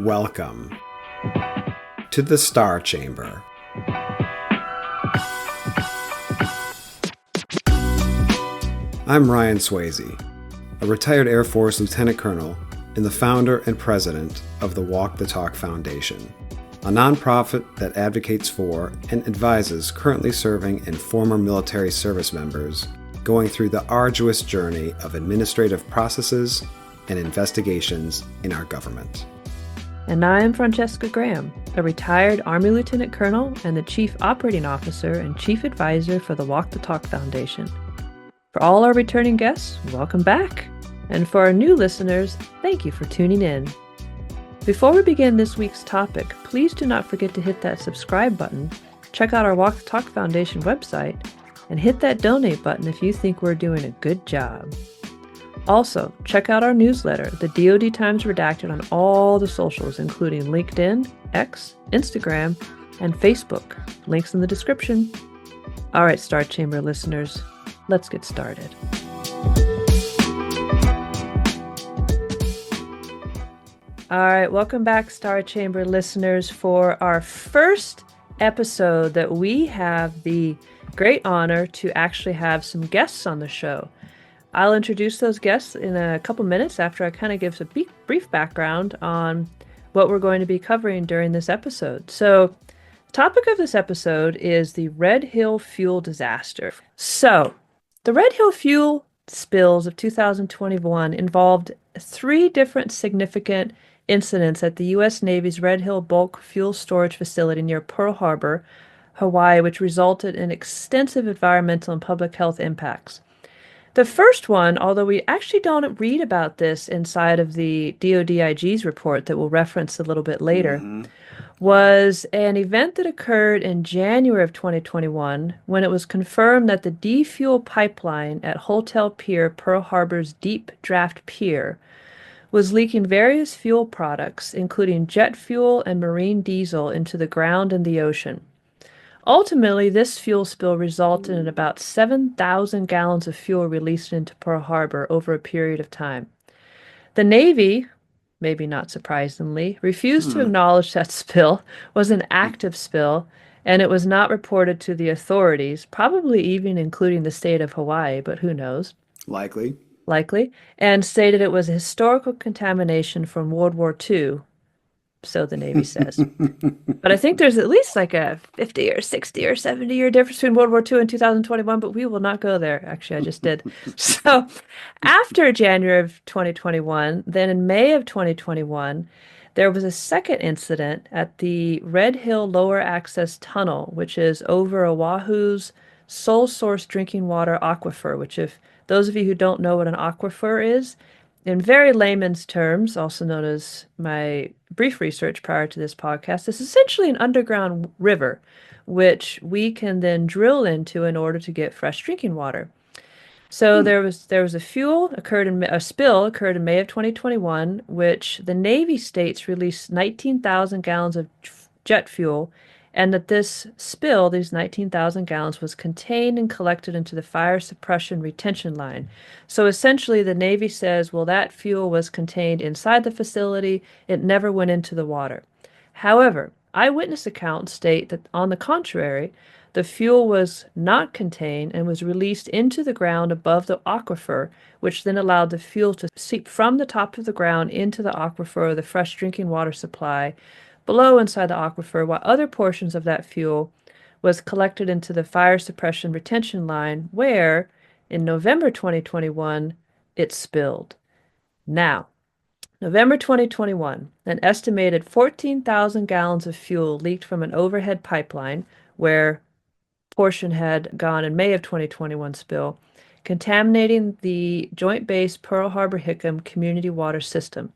Welcome to the Star Chamber. I'm Ryan Swayze, a retired Air Force Lieutenant Colonel and the founder and president of the Walk the Talk Foundation, a nonprofit that advocates for and advises currently serving and former military service members going through the arduous journey of administrative processes and investigations in our government. And I am Francesca Graham, a retired Army Lieutenant Colonel and the Chief Operating Officer and Chief Advisor for the Walk the Talk Foundation. For all our returning guests, welcome back. And for our new listeners, thank you for tuning in. Before we begin this week's topic, please do not forget to hit that subscribe button, check out our Walk the Talk Foundation website, and hit that donate button if you think we're doing a good job. Also, check out our newsletter, the DoD Times Redacted, on all the socials, including LinkedIn, X, Instagram, and Facebook. Links in the description. All right, Star Chamber listeners, let's get started. All right, welcome back, Star Chamber listeners, for our first episode that we have the great honor to actually have some guests on the show. I'll introduce those guests in a couple minutes after I kind of give a brief background on what we're going to be covering during this episode. So, the topic of this episode is the Red Hill fuel disaster. So, the Red Hill fuel spills of 2021 involved 3 different significant incidents at the U.S. Navy's Red Hill bulk fuel storage facility near Pearl Harbor, Hawaii, which resulted in extensive environmental and public health impacts. The first one, although we actually don't read about this inside of the DoDIG's report that we'll reference a little bit later, was an event that occurred in January of 2021 when it was confirmed that the D-Fuel pipeline at Hotel Pier, Pearl Harbor's Deep Draft Pier, was leaking various fuel products, including jet fuel and marine diesel, into the ground and the ocean. Ultimately, this fuel spill resulted in about 7,000 gallons of fuel released into Pearl Harbor over a period of time. The Navy, maybe not surprisingly, refused to acknowledge that spill was an active spill, and it was not reported to the authorities, probably even including the state of Hawaii, but who knows? Likely, and stated it was a historical contamination from World War II, so the Navy says. But I think there's at least like a 50 or 60 or 70-year difference between World War II and 2021, but we will not go there. Actually, I just did. So after January of 2021, then in May of 2021, there was a second incident at the Red Hill Lower Access Tunnel, which is over Oahu's sole source drinking water aquifer, which, if those of you who don't know what an aquifer is, in very layman's terms, also known as my brief research prior to this podcast, is essentially an underground river, which we can then drill into in order to get fresh drinking water. So there was a spill occurred in May of 2021, which the Navy states released 19,000 gallons of jet fuel, and that this spill, these 19,000 gallons, was contained and collected into the fire suppression retention line. So essentially the Navy says, well, that fuel was contained inside the facility. It never went into the water. However, eyewitness accounts state that, on the contrary, the fuel was not contained and was released into the ground above the aquifer, which then allowed the fuel to seep from the top of the ground into the aquifer, or the fresh drinking water supply, below inside the aquifer, while other portions of that fuel was collected into the fire suppression retention line, where, in November 2021, it spilled. Now, November 2021, an estimated 14,000 gallons of fuel leaked from an overhead pipeline, where portion had gone in May of 2021 spill, contaminating the Joint Base Pearl Harbor-Hickam community water system.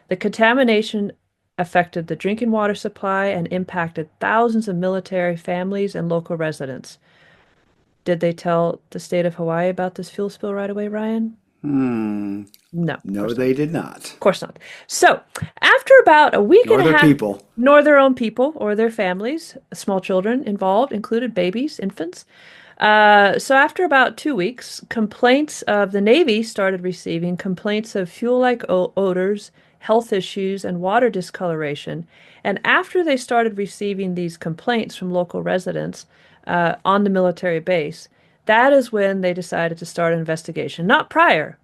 The contamination affected the drinking water supply and impacted thousands of military families and local residents. Did they tell the state of Hawaii about this fuel spill right away, Ryan? No. No, they did not. Of course not. So, after about a week and a half, nor their own people or their families, small children involved, included babies, infants. So after about 2 weeks, complaints of the Navy started receiving complaints of fuel-like odors, health issues and water discoloration. And after they started receiving these complaints from local residents on the military base, that is when they decided to start an investigation. Not prior,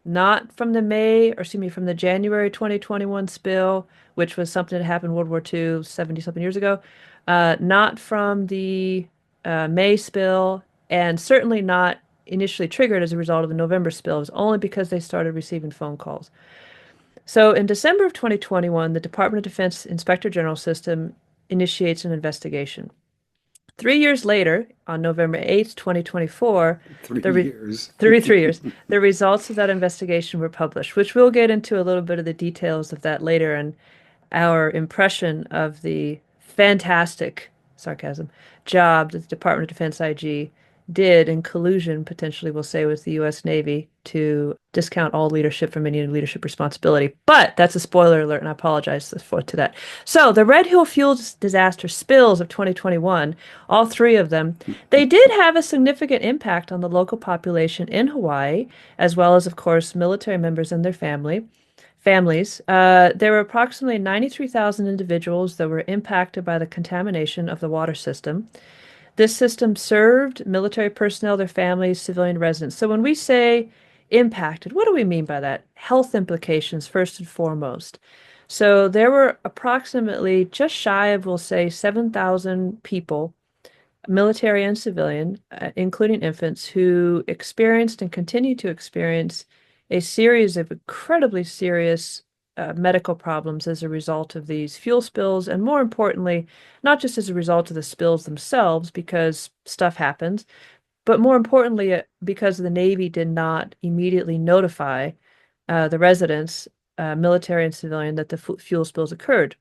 not from the from the January 2021 spill, which was something that happened in World War II, 70 something years ago, not from the May spill, and certainly not initially triggered as a result of the November spill. It was only because they started receiving phone calls. So in December of 2021, the Department of Defense Inspector General system initiates an investigation. 3 years later, on November 8th, 2024, 3 years. 3 years, the results of that investigation were published, which we'll get into a little bit of the details of that later and our impression of the fantastic, sarcasm, job that the Department of Defense IG did in collusion, potentially, we'll say, with the U.S. Navy to discount all leadership from any leadership responsibility. But that's a spoiler alert, and I apologize to that. So the Red Hill fuel disaster spills of 2021, all three of them, they did have a significant impact on the local population in Hawaii, as well as, of course, military members and their families. There were approximately 93,000 individuals that were impacted by the contamination of the water system. This system served military personnel, their families, civilian residents. So when we say impacted, what do we mean by that? Health implications, first and foremost. So there were approximately just shy of, we'll say, 7,000 people, military and civilian, including infants, who experienced and continue to experience a series of incredibly serious medical problems as a result of these fuel spills, and more importantly, not just as a result of the spills themselves, because stuff happens, but more importantly, because the Navy did not immediately notify the residents, military and civilian, that the fuel spills occurred.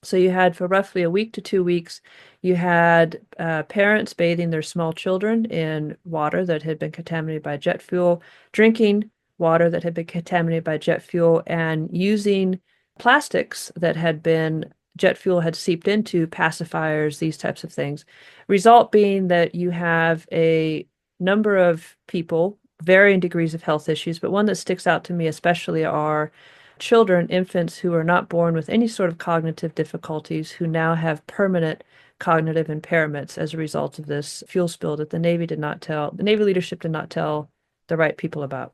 So you had, for roughly a week to 2 weeks, you had parents bathing their small children in water that had been contaminated by jet fuel, drinking water that had been contaminated by jet fuel, and using plastics that had been jet fuel had seeped into, pacifiers, these types of things. Result being that you have a number of people, varying degrees of health issues, but one that sticks out to me especially are children, infants who are not born with any sort of cognitive difficulties, who now have permanent cognitive impairments as a result of this fuel spill that the Navy leadership did not tell the right people about.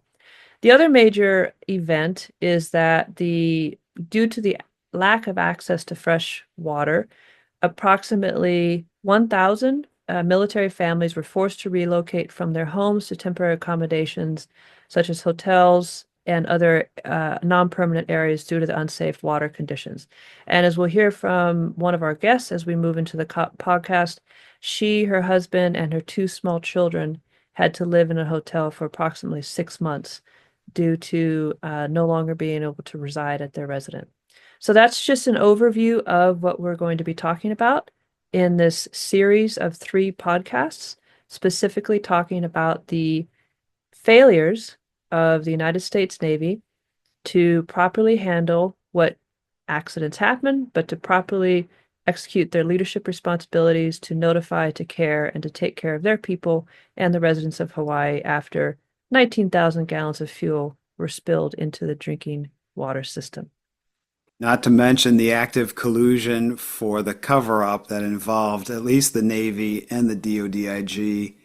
The other major event is that due to the lack of access to fresh water, approximately 1,000 military families were forced to relocate from their homes to temporary accommodations, such as hotels and other non-permanent areas due to the unsafe water conditions. And as we'll hear from one of our guests as we move into the podcast, she, her husband, and her two small children had to live in a hotel for approximately 6 months due to no longer being able to reside at their residence. So that's just an overview of what we're going to be talking about in this series of 3 podcasts, specifically talking about the failures of the United States Navy to properly handle what accidents happen, but to properly execute their leadership responsibilities to notify, to care, and to take care of their people and the residents of Hawaii after 19,000 gallons of fuel were spilled into the drinking water system. Not to mention the active collusion for the cover-up that involved at least the Navy and the DODIG.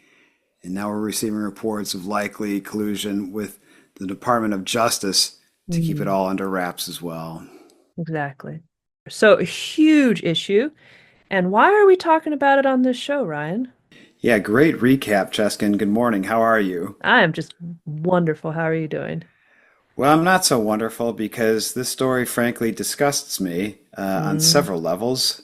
And now we're receiving reports of likely collusion with the Department of Justice to keep it all under wraps as well. Exactly. So a huge issue. And why are we talking about it on this show, Ryan? Yeah, great recap, Cheskin. Good morning. How are you? I am just wonderful. How are you doing? Well, I'm not so wonderful because this story, frankly, disgusts me on several levels.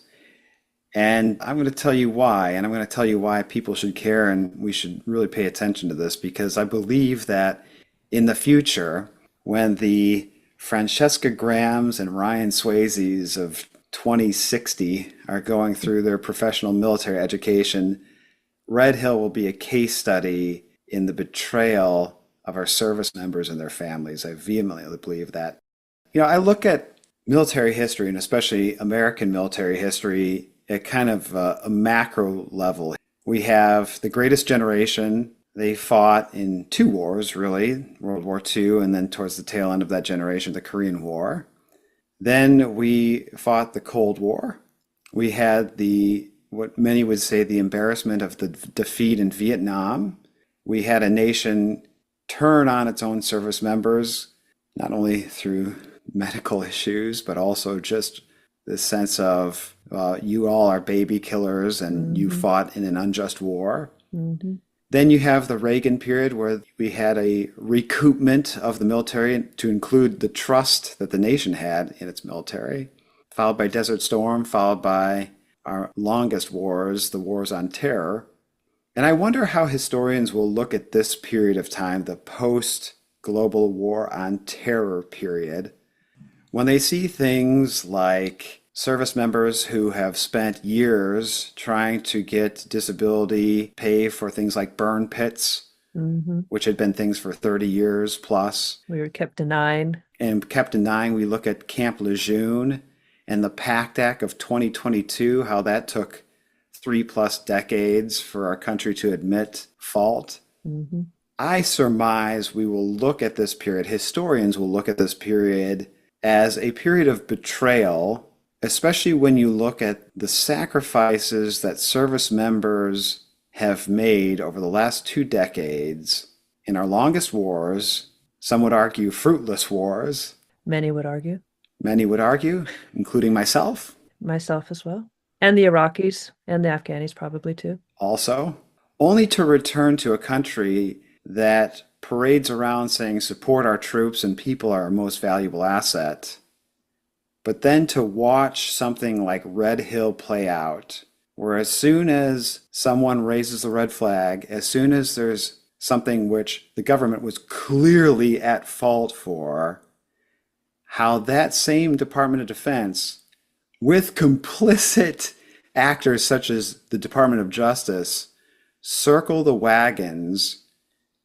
And I'm going to tell you why. And I'm going to tell you why people should care and we should really pay attention to this, because I believe that in the future, when the Francesca Grahams and Ryan Swayzes of 2060 are going through their professional military education, Red Hill will be a case study in the betrayal of our service members and their families. I vehemently believe that. I look at military history, and especially American military history, at kind of a macro level. We have the greatest generation. They fought in 2 wars, really, World War II, and then towards the tail end of that generation, the Korean War. Then we fought the Cold War. We had the what many would say the embarrassment of the defeat in Vietnam. We had a nation turn on its own service members, not only through medical issues, but also just the sense of you all are baby killers and you Mm-hmm. fought in an unjust war. Mm-hmm. Then you have the Reagan period where we had a recoupment of the military to include the trust that the nation had in its military, followed by Desert Storm, followed by our longest wars, the wars on terror. And I wonder how historians will look at this period of time, the post-global war on terror period, when they see things like service members who have spent years trying to get disability pay for things like burn pits, Mm-hmm. which had been things for 30 years plus, We were kept denying. and kept denying. We look at Camp Lejeune and the PACT Act of 2022, how that took 3+ decades for our country to admit fault. Mm-hmm. I surmise we will look at this period, historians will look at this period as a period of betrayal, especially when you look at the sacrifices that service members have made over the last 2 decades in our longest wars, some would argue fruitless wars, Many would argue, many would argue, including myself myself as well, and the Iraqis and the Afghanis probably too. also, only to return to a country that parades around saying support our troops and people are our most valuable asset. But then to watch something like Red Hill play out, where as soon as someone raises the red flag, as soon as there's something which the government was clearly at fault for, how that same Department of Defense, with complicit actors such as the Department of Justice, circle the wagons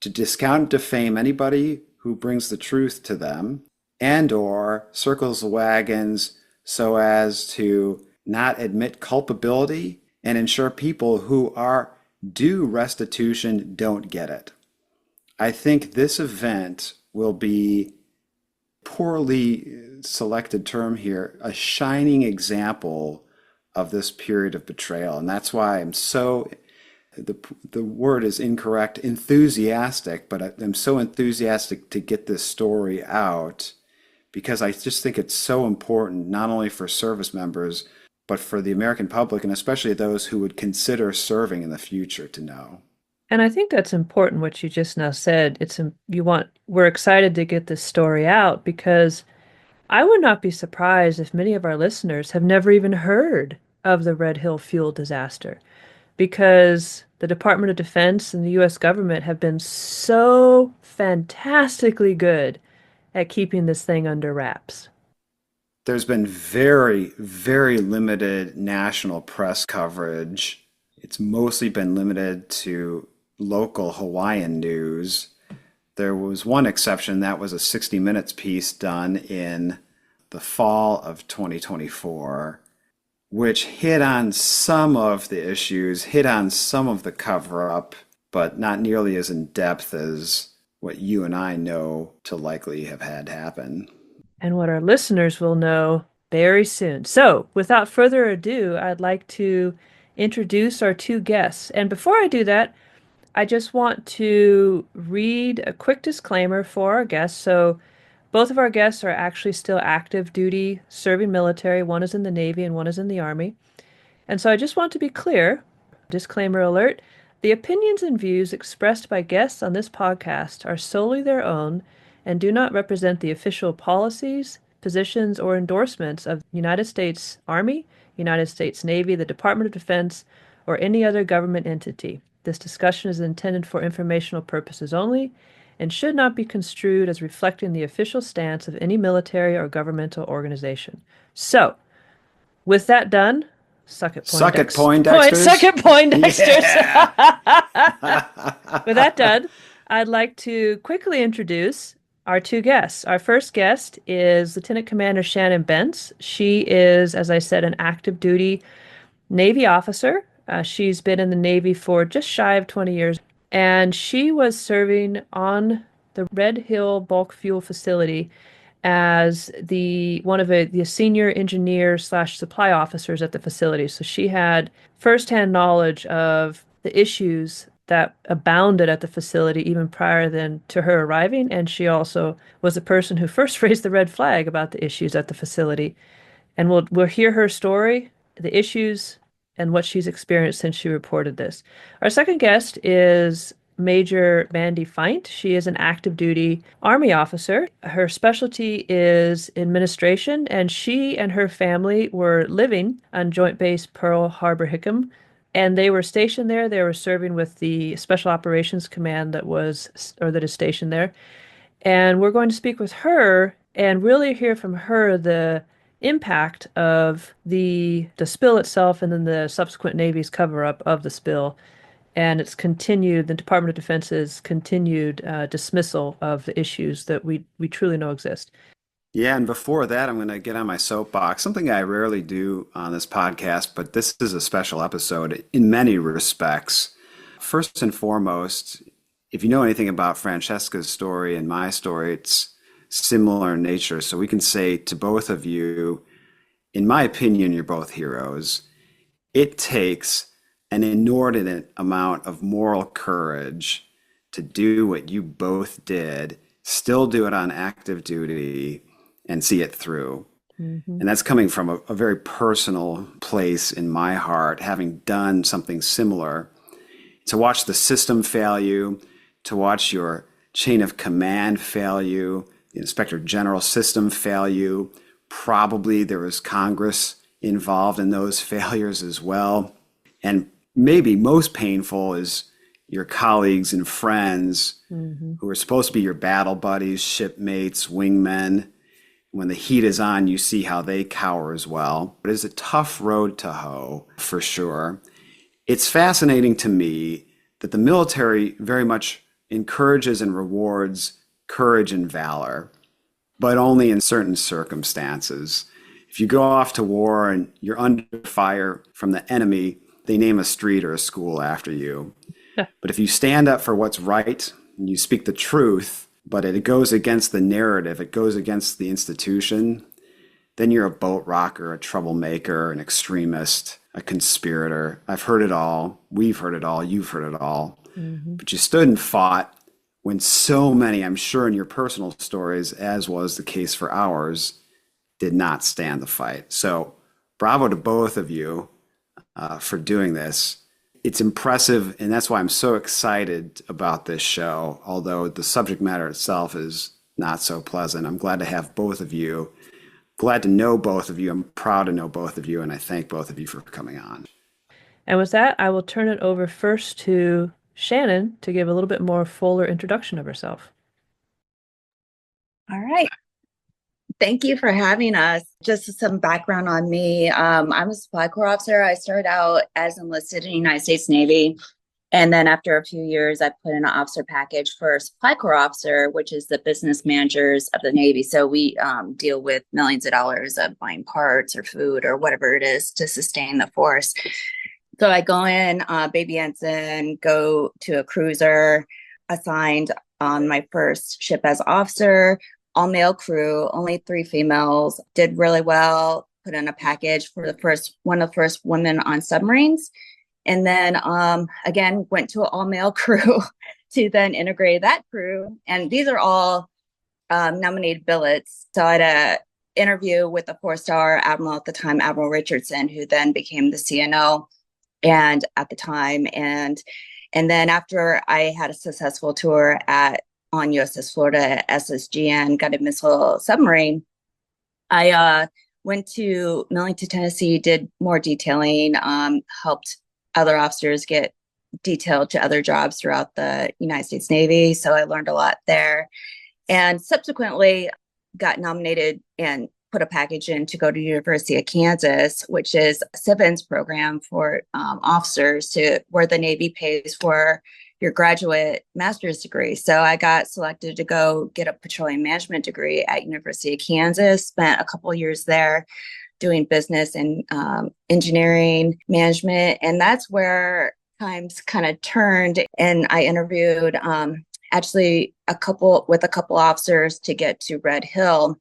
to discount and defame anybody who brings the truth to them, and or circles the wagons so as to not admit culpability and ensure people who are due restitution don't get it. I think this event will be, poorly selected term here, a shining example of this period of betrayal. And that's why I'm so, the word is incorrect, enthusiastic, but I'm so enthusiastic to get this story out because I just think it's so important, not only for service members, but for the American public, and especially those who would consider serving in the future to know. And I think that's important what you just now said. We're excited to get this story out because I would not be surprised if many of our listeners have never even heard of the Red Hill fuel disaster because the Department of Defense and the US government have been so fantastically good at keeping this thing under wraps. There's been very, very limited national press coverage. It's mostly been limited to local Hawaiian news. There was one exception, that was a 60 Minutes piece done in the fall of 2024, which hit on some of the issues, hit on some of the cover-up, but not nearly as in depth as what you and I know to likely have had happen. And what our listeners will know very soon. So, without further ado, I'd like to introduce our two guests. And before I do that, I just want to read a quick disclaimer for our guests. So, both of our guests are actually still active duty serving military. One is in the Navy and one is in the Army. And so I just want to be clear, disclaimer alert, the opinions and views expressed by guests on this podcast are solely their own and do not represent the official policies, positions, or endorsements of the United States Army, United States Navy, the Department of Defense, or any other government entity. This discussion is intended for informational purposes only and should not be construed as reflecting the official stance of any military or governmental organization. So, with that done, suck it, Suck it, Poindexters. Poindexters. Suck it, Poindexters. Yeah. With that done, I'd like to quickly introduce our two guests. Our first guest is Lieutenant Commander Shannon Bentz. She is, as I said, an active duty Navy officer. She's been in the Navy for just shy of 20 years, and she was serving on the Red Hill bulk fuel facility as the senior engineer slash supply officers at the facility. So she had firsthand knowledge of the issues that abounded at the facility even prior than to her arriving. And she also was the person who first raised the red flag about the issues at the facility. And we'll hear her story, the issues, and what she's experienced since she reported this. Our second guest is Major Mandy Feint. She is an active duty Army officer. Her specialty is administration, and she and her family were living on Joint Base Pearl Harbor Hickam. And they were stationed there. They were serving with the Special Operations Command that is stationed there. And we're going to speak with her and really hear from her the impact of the spill itself and then the subsequent Navy's cover-up of the spill and the Department of Defense's continued dismissal of the issues that we truly know exist. Yeah, and before that, I'm going to get on my soapbox, something I rarely do on this podcast, but this is a special episode in many respects. First and foremost, if you know anything about Francesca's story and my story, it's similar in nature. So we can say to both of you, in my opinion, you're both heroes. It takes an inordinate amount of moral courage to do what you both did, still do it on active duty, and see it through. Mm-hmm. And that's coming from a very personal place in my heart, having done something similar. To watch the system fail you, to watch your chain of command fail you, the Inspector General system fail you. Probably there was Congress involved in those failures as well. And maybe most painful is your colleagues and friends who are supposed to be your battle buddies, shipmates, wingmen. When the heat is on, you see how they cower as well. But it's a tough road to hoe, for sure. It's fascinating to me that the military very much encourages and rewards courage and valor, but only in certain circumstances. If you go off to war and you're under fire from the enemy, they name a street or a school after you. But if you stand up for what's right and you speak the truth, but it goes against the narrative, it goes against the institution, then you're a boat rocker, a troublemaker, an extremist, a conspirator. I've heard it all. We've heard it all. You've heard it all. Mm-hmm. But you stood and fought when so many, I'm sure in your personal stories, as was the case for ours, did not stand the fight. So bravo to both of you for doing this. It's impressive, and that's why I'm so excited about this show, although the subject matter itself is not so pleasant. I'm glad to have both of you. Glad to know both of you. I'm proud to know both of you, and I thank both of you for coming on. And with that, I will turn it over first to Shannon to give a little bit more fuller introduction of herself. All right. Thank you for having us. Just some background on me. I'm a supply corps officer. I started out as enlisted in the United States Navy. And then after a few years, I put in an officer package for a supply corps officer, which is the business managers of the Navy. So we deal with millions of dollars of buying parts or food or whatever it is to sustain the force. So I go in, baby ensign, go to a cruiser, assigned on my first ship as officer, all male crew, only 3 females, did really well, put in a package for one of the first women on submarines. And then again, went to an all male crew to then integrate that crew. And these are all nominated billets. So I had an interview with a 4-star admiral at the time, Admiral Richardson, who then became the CNO and at the time. And then after I had a successful tour on USS Florida, SSGN, guided missile submarine, I went to Millington, Tennessee, did more detailing, helped other officers get detailed to other jobs throughout the United States Navy. So I learned a lot there. And subsequently got nominated and put a package in to go to University of Kansas, which is a Civens program for officers where the Navy pays for your graduate master's degree. So I got selected to go get a petroleum management degree at University of Kansas, spent a couple of years there doing business and engineering management. And that's where times kind of turned. And I interviewed actually a couple officers to get to Red Hill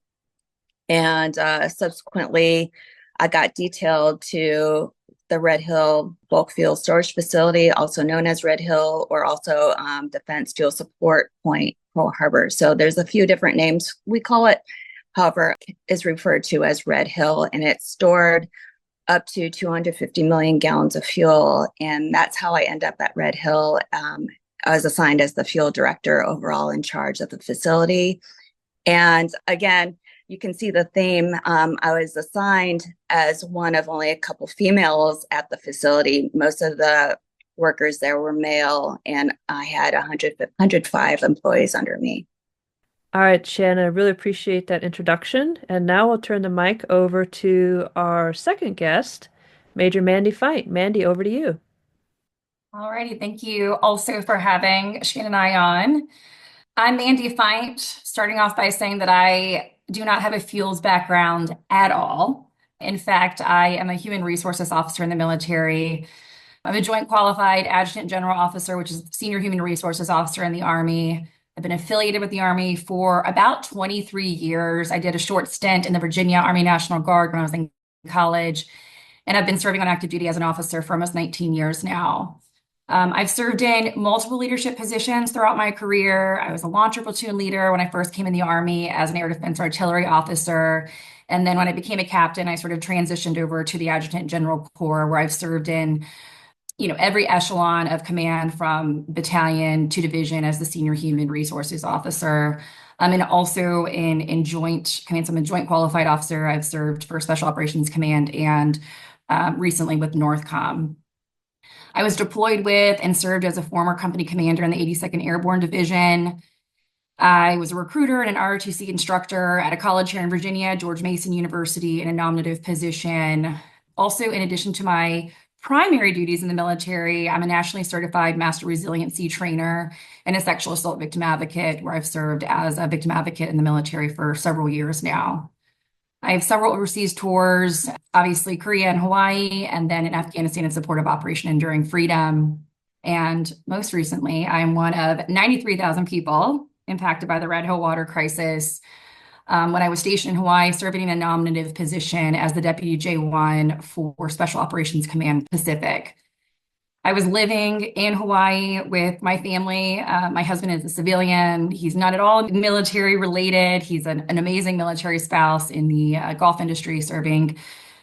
And subsequently, I got detailed to the Red Hill Bulk Fuel Storage Facility, also known as Red Hill, or also Defense Fuel Support Point, Pearl Harbor. So there's a few different names we call it. However, is referred to as Red Hill, and it's stored up to 250 million gallons of fuel. And that's how I end up at Red Hill. I was assigned as the fuel director overall in charge of the facility. And again, you can see the theme. I was assigned as one of only a couple females at the facility. Most of the workers there were male, and I had 105 employees under me. All right, Shannon, I really appreciate that introduction. And now I'll turn the mic over to our second guest, Major Mandy Feit. Mandy, over to you. All righty. Thank you also for having Shannon and I on. I'm Mandy Feit, starting off by saying that I do not have a fuels background at all. In fact, I am a human resources officer in the military. I'm a joint qualified adjutant general officer, which is senior human resources officer in the Army. I've been affiliated with the Army for about 23 years. I did a short stint in the Virginia Army National Guard when I was in college, and I've been serving on active duty as an officer for almost 19 years now. I've served in multiple leadership positions throughout my career. I was a launcher platoon leader when I first came in the Army as an air defense artillery officer. And then when I became a captain, I sort of transitioned over to the Adjutant General Corps, where I've served in every echelon of command from battalion to division as the senior human resources officer. And also in joint command. So I'm a joint qualified officer. I've served for Special Operations Command and recently with NORTHCOM. I was deployed with and served as a former company commander in the 82nd Airborne Division. I was a recruiter and an ROTC instructor at a college here in Virginia, George Mason University, in a nominative position. Also, in addition to my primary duties in the military, I'm a nationally certified master resiliency trainer and a sexual assault victim advocate, where I've served as a victim advocate in the military for several years now. I have several overseas tours, obviously Korea and Hawaii, and then in Afghanistan in support of Operation Enduring Freedom. And most recently, I am one of 93,000 people impacted by the Red Hill water crisis. When I was stationed in Hawaii, serving in a nominative position as the Deputy J1 for Special Operations Command Pacific. I was living in Hawaii with my family. My husband is a civilian. He's not at all military related. He's an amazing military spouse in the golf industry, serving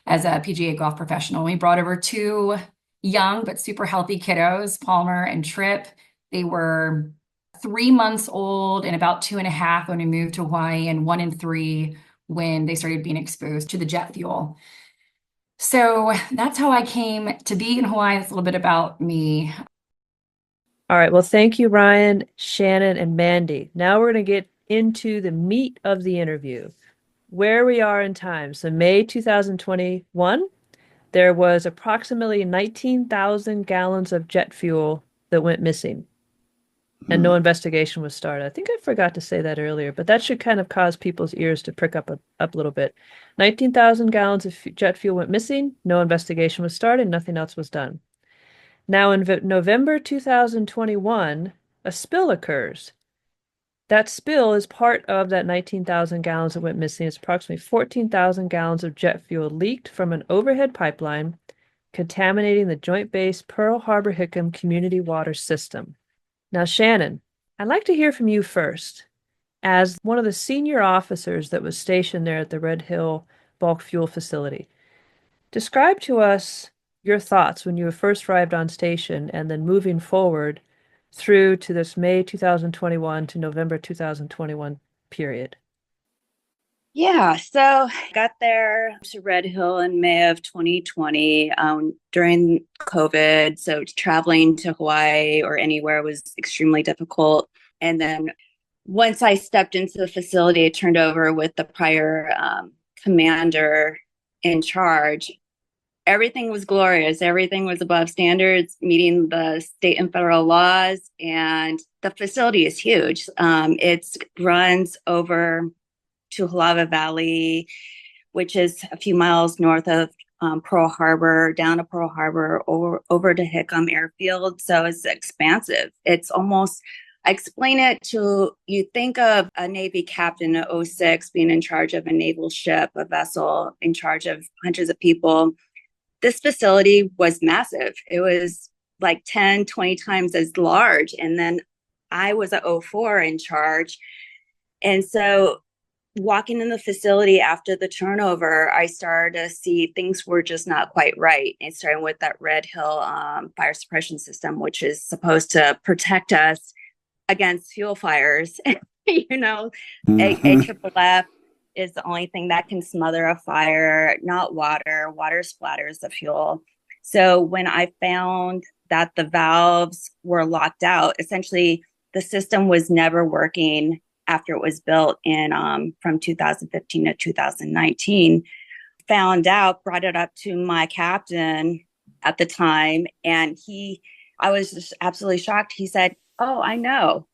as a PGA golf professional. We brought over two young but super healthy kiddos, Palmer and Trip. They were 3 months old and about 2.5 when we moved to Hawaii, and 1 and 3 when they started being exposed to the jet fuel. So that's how I came to be in Hawaii. That's a little bit about me. All right. Well, thank you, Ryan, Shannon, and Mandy. Now we're going to get into the meat of the interview, where we are in time. So May 2021, there was approximately 19,000 gallons of jet fuel that went missing, and no investigation was started. I think I forgot to say that earlier, but that should kind of cause people's ears to prick up a little bit. 19,000 gallons of jet fuel went missing. No investigation was started. Nothing else was done. Now, in November 2021, a spill occurs. That spill is part of that 19,000 gallons that went missing. It's approximately 14,000 gallons of jet fuel leaked from an overhead pipeline, contaminating the Joint Base Pearl Harbor Hickam Community Water System. Now, Shannon, I'd like to hear from you first. As one of the senior officers that was stationed there at the Red Hill Bulk Fuel Facility, describe to us your thoughts when you first arrived on station and then moving forward through to this May 2021 to November 2021 period. Yeah, so I got there to Red Hill in May of 2020 during COVID. So traveling to Hawaii or anywhere was extremely difficult. And then once I stepped into the facility, I turned over with the prior commander in charge. Everything was glorious. Everything was above standards, meeting the state and federal laws. And the facility is huge. It runs over to Halava Valley, which is a few miles north of Pearl Harbor, down to Pearl Harbor, over to Hickam Airfield. So it's expansive. It's almost I explain it to, you think of a Navy captain at '06 being in charge of a naval ship, a vessel in charge of hundreds of people. This facility was massive. It was like 10, 20 times as large. And then I was at '04 in charge. And so walking in the facility after the turnover, I started to see things were just not quite right. And starting with that Red Hill fire suppression system, which is supposed to protect us against fuel fires. You know, a triple F is the only thing that can smother a fire, not water. Water splatters the fuel. So when I found that the valves were locked out, essentially the system was never working after it was built in from 2015 to 2019, found out, brought it up to my captain at the time. And I was just absolutely shocked. He said, "Oh, I know."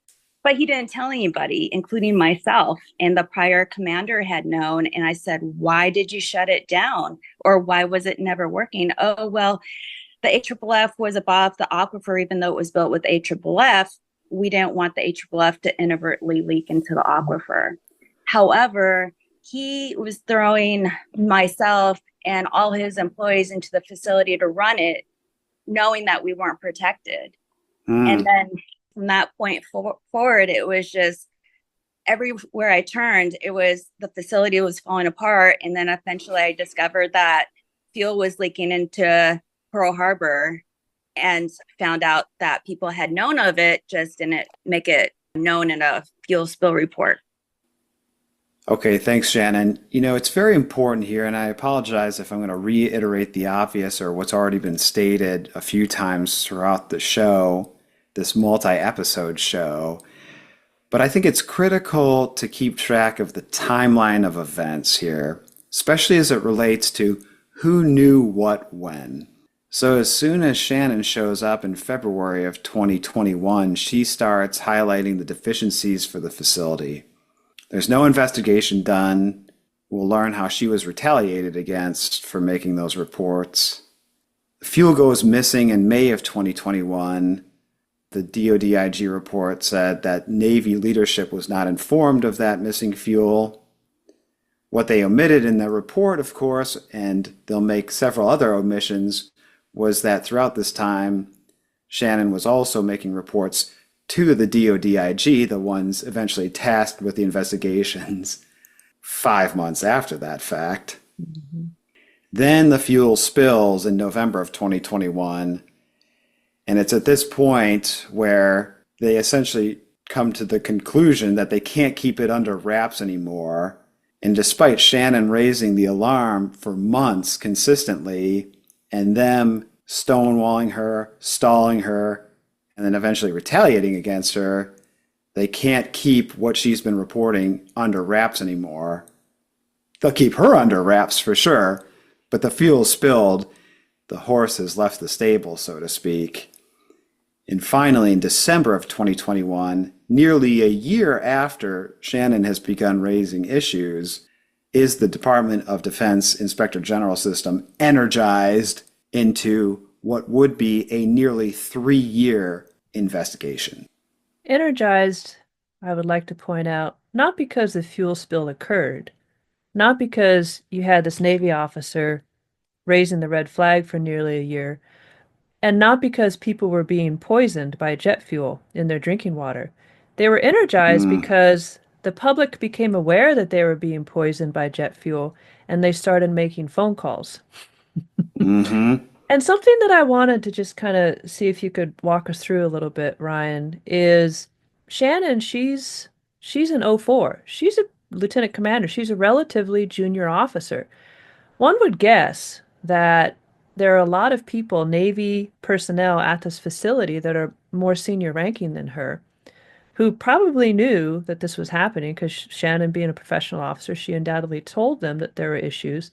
But he didn't tell anybody, including myself. And the prior commander had known. And I said, "Why did you shut it down? Or why was it never working?" "Oh, well, the AFFF was above the aquifer, even though it was built with AFFF. We didn't want the AFFF to inadvertently leak into the aquifer." However, he was throwing myself and all his employees into the facility to run it, knowing that we weren't protected. And then from that point forward, it was just everywhere I turned, the facility was falling apart. And then eventually I discovered that fuel was leaking into Pearl Harbor, and found out that people had known of it, just didn't make it known in a fuel spill report. Okay, thanks, Shannon. It's very important here, and I apologize if I'm going to reiterate the obvious or what's already been stated a few times throughout the show, this multi-episode show. But I think it's critical to keep track of the timeline of events here, especially as it relates to who knew what when. So as soon as Shannon shows up in February of 2021, she starts highlighting the deficiencies for the facility. There's no investigation done. We'll learn how she was retaliated against for making those reports. The fuel goes missing in May of 2021. The DODIG report said that Navy leadership was not informed of that missing fuel. What they omitted in the report, of course, and they'll make several other omissions, was that throughout this time, Shannon was also making reports to the DODIG, the ones eventually tasked with the investigations, 5 months after that fact. Mm-hmm. Then the fuel spills in November of 2021, and it's at this point where they essentially come to the conclusion that they can't keep it under wraps anymore. And despite Shannon raising the alarm for months consistently, and them stonewalling her, stalling her, and then eventually retaliating against her, they can't keep what she's been reporting under wraps anymore. They'll keep her under wraps for sure, but the fuel spilled, the horse has left the stable, so to speak. And finally, in December of 2021, nearly a year after Shannon has begun raising issues, is the Department of Defense Inspector General system energized into what would be a nearly 3-year investigation. Energized, I would like to point out, not because the fuel spill occurred, not because you had this Navy officer raising the red flag for nearly a year, and not because people were being poisoned by jet fuel in their drinking water. They were energized because the public became aware that they were being poisoned by jet fuel, and they started making phone calls. Mm-hmm. And something that I wanted to just kind of see if you could walk us through a little bit, Ryan, is Shannon, she's an 04. She's a lieutenant commander. She's a relatively junior officer. One would guess that there are a lot of people, Navy personnel at this facility that are more senior ranking than her, who probably knew that this was happening because Shannon, being a professional officer, she undoubtedly told them that there were issues.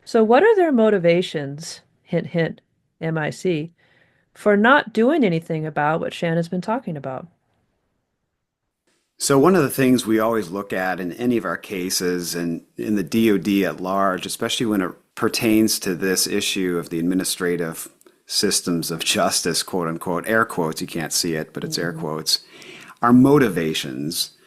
So what are their motivations, hint, hint, MIC, for not doing anything about what Shannon's been talking about? So one of the things we always look at in any of our cases and in the DoD at large, especially when it pertains to this issue of the administrative systems of justice, quote unquote, air quotes, you can't see it, but it's air quotes, our motivations,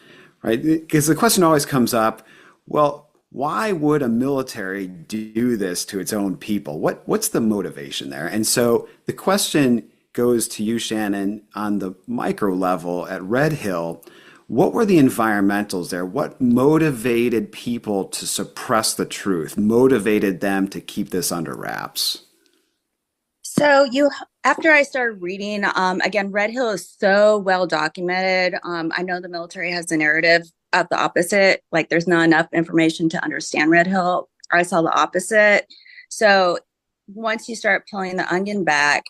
right? Because the question always comes up, well, why would a military do this to its own people? What's the motivation there? And so the question goes to you, Shannon, on the micro level at Red Hill. What were the environmentals there? What motivated people to suppress the truth, motivated them to keep this under wraps? So after I started reading, again, Red Hill is so well documented. I know the military has a narrative of the opposite, like there's not enough information to understand Red Hill. I saw the opposite. So once you start peeling the onion back,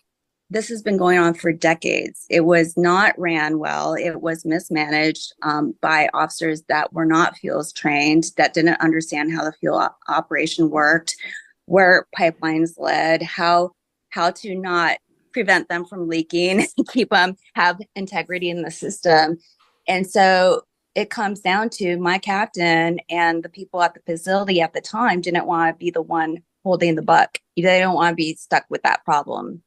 this has been going on for decades. It was not ran well. It was mismanaged by officers that were not fuels trained, that didn't understand how the fuel operation worked, where pipelines led, how to not prevent them from leaking, keep them, have integrity in the system. And so it comes down to my captain and the people at the facility at the time didn't want to be the one holding the buck. They don't want to be stuck with that problem.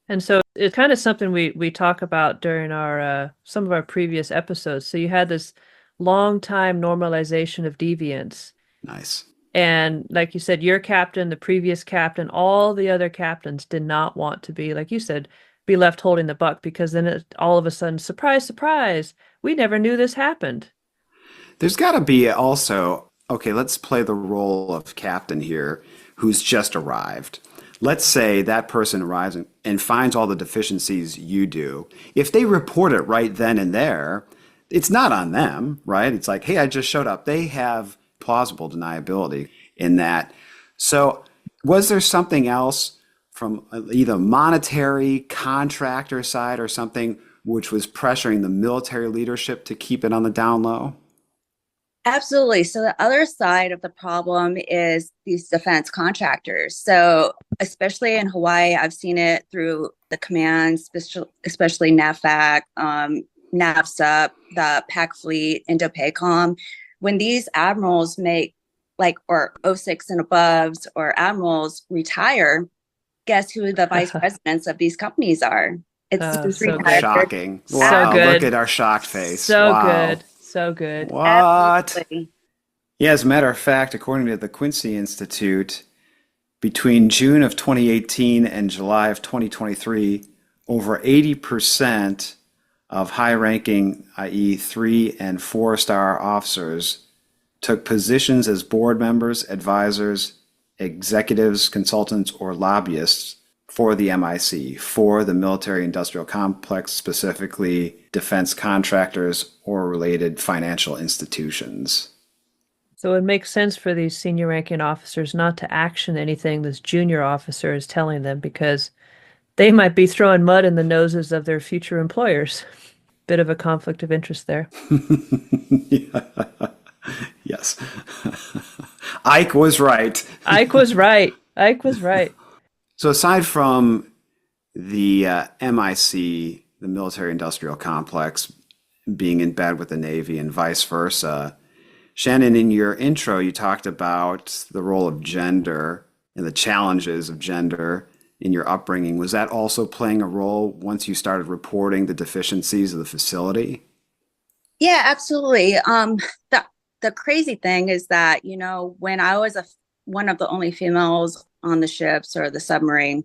And so it's kind of something we talk about during our some of our previous episodes. So you had this long time normalization of deviance. Nice. And like you said, your captain, the previous captain, all the other captains did not want to be, like you said, be left holding the buck, because then all of a sudden, surprise, surprise, we never knew this happened. There's got to be also, okay, let's play the role of captain here who's just arrived. Let's say that person arrives and finds all the deficiencies you do. If they report it right then and there, it's not on them, right? It's like, hey, I just showed up. They have plausible deniability in that. So was there something else from either monetary, contractor side or something which was pressuring the military leadership to keep it on the down low? Absolutely. So the other side of the problem is these defense contractors. So especially in Hawaii, I've seen it through the commands, especially NAVFAC, NAVSUP, the PAC Fleet, Indo-PACOM. When these admirals make or 06 and aboves or admirals retire, guess who the vice presidents of these companies are? It's so retired. Shocking. So Wow, good. look at our shocked face. So Wow. good. So good. What? Absolutely. Yeah, as a matter of fact, according to the Quincy Institute, between June of 2018 and July of 2023, over 80% of high-ranking, i.e. 3- and 4-star officers, took positions as board members, advisors, executives, consultants, or lobbyists for the MIC, for the military industrial complex, specifically defense contractors or related financial institutions. So it makes sense for these senior ranking officers not to action anything this junior officer is telling them, because they might be throwing mud in the noses of their future employers. Bit of a conflict of interest there. Yeah. Yes. Ike was right. Ike was right. Ike was right. So aside from the MIC, the military industrial complex, being in bed with the Navy and vice versa, Shannon, in your intro, you talked about the role of gender and the challenges of gender in your upbringing. Was that also playing a role once you started reporting the deficiencies of the facility? Yeah, absolutely. The crazy thing is that, when I was one of the only females on the ships or the submarine,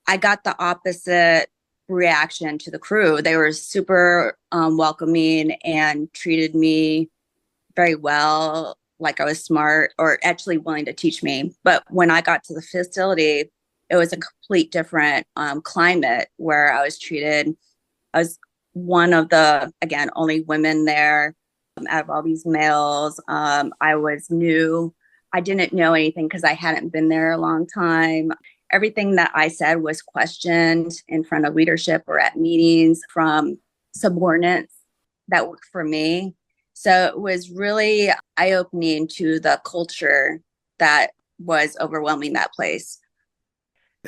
I got the opposite reaction to the crew. They were super welcoming and treated me very well, like I was smart, or actually willing to teach me. But when I got to the facility, it was a complete different climate where I was one of the, again, only women there out of all these males. I was new. I didn't know anything because I hadn't been there a long time. Everything that I said was questioned in front of leadership or at meetings from subordinates that worked for me. So it was really eye-opening to the culture that was overwhelming that place.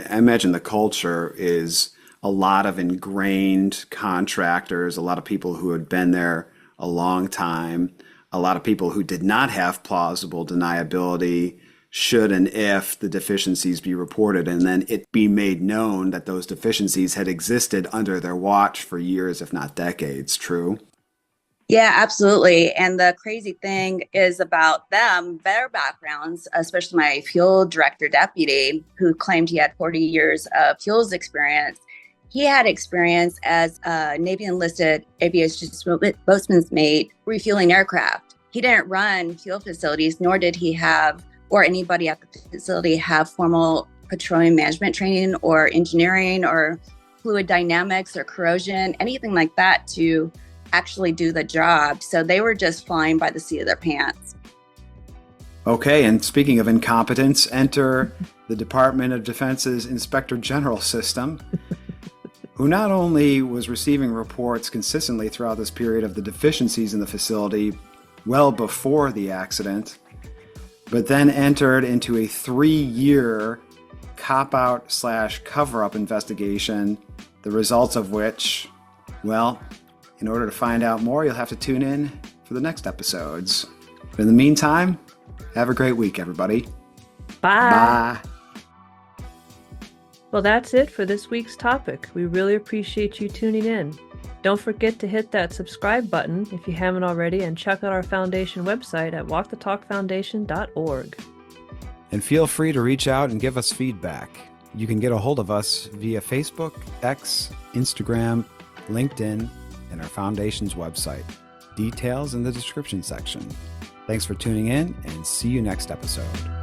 I imagine the culture is a lot of ingrained contractors, a lot of people who had been there a long time, a lot of people who did not have plausible deniability, should and if the deficiencies be reported, and then it be made known that those deficiencies had existed under their watch for years, if not decades. True? Yeah, absolutely. And the crazy thing is about them, their backgrounds, especially my fuel director deputy, who claimed he had 40 years of fuels experience. He had experience as a Navy enlisted aviation boatswain's mate refueling aircraft. He didn't run fuel facilities, nor did he have, or anybody at the facility have formal petroleum management training or engineering or fluid dynamics or corrosion, anything like that to actually do the job. So they were just flying by the seat of their pants. Okay, and speaking of incompetence, enter the Department of Defense's Inspector General system, who not only was receiving reports consistently throughout this period of the deficiencies in the facility well before the accident, but then entered into a 3-year cop-out / cover-up investigation, the results of which, well, in order to find out more, you'll have to tune in for the next episodes. But in the meantime, have a great week, everybody. Bye. Bye. Well, that's it for this week's topic. We really appreciate you tuning in. Don't forget to hit that subscribe button if you haven't already, and check out our foundation website at walkthetalkfoundation.org. And feel free to reach out and give us feedback. You can get a hold of us via Facebook, X, Instagram, LinkedIn, and our foundation's website. Details in the description section. Thanks for tuning in, and see you next episode.